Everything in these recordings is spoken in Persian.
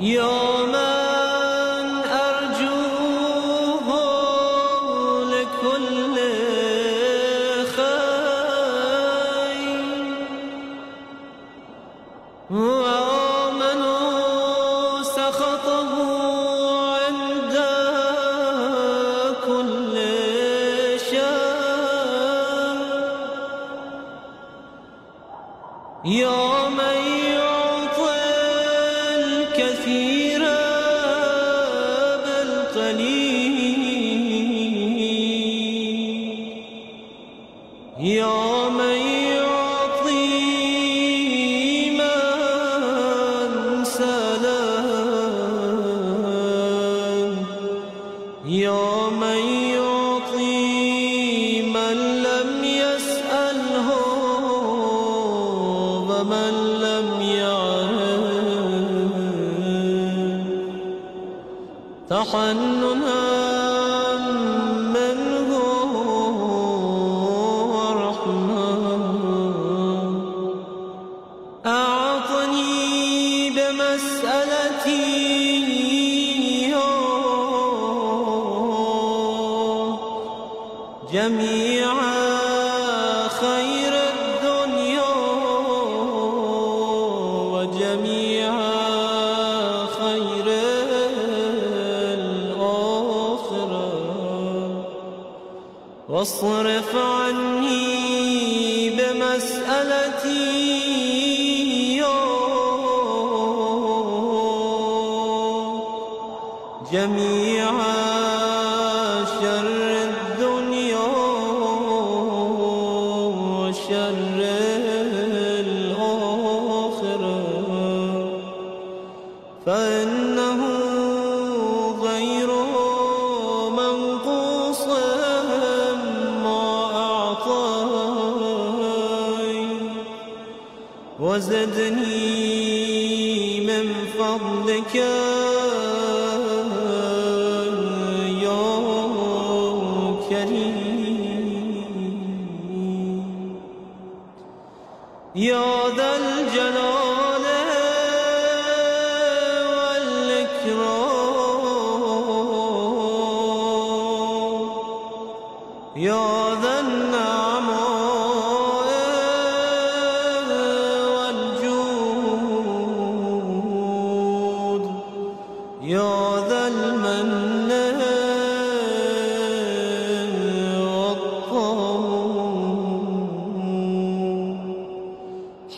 يا من أرجوه لكل خير وآمن سخطه عند كل شر يا من يعطي الكثير بالقليل يا من يعطي من سلم يا من يعطي من لم يسأله ومن لم يعرف تحننا منه ورحمة أعطني بمسألتي جميع خير الدنيا وجميع خير الآخرة واصرف عني بمسألتي جميع شر الدنيا وشر الآخرة فإنه غير منقوص ما أعطيت وزدني من فضلك يا كريم يا ذا الجلال والإكرام يا ذا النعماء والجود يا ذا المن والطول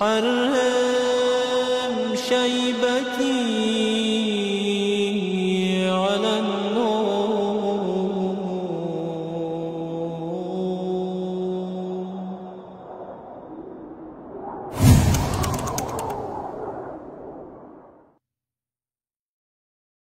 حرم شيبتي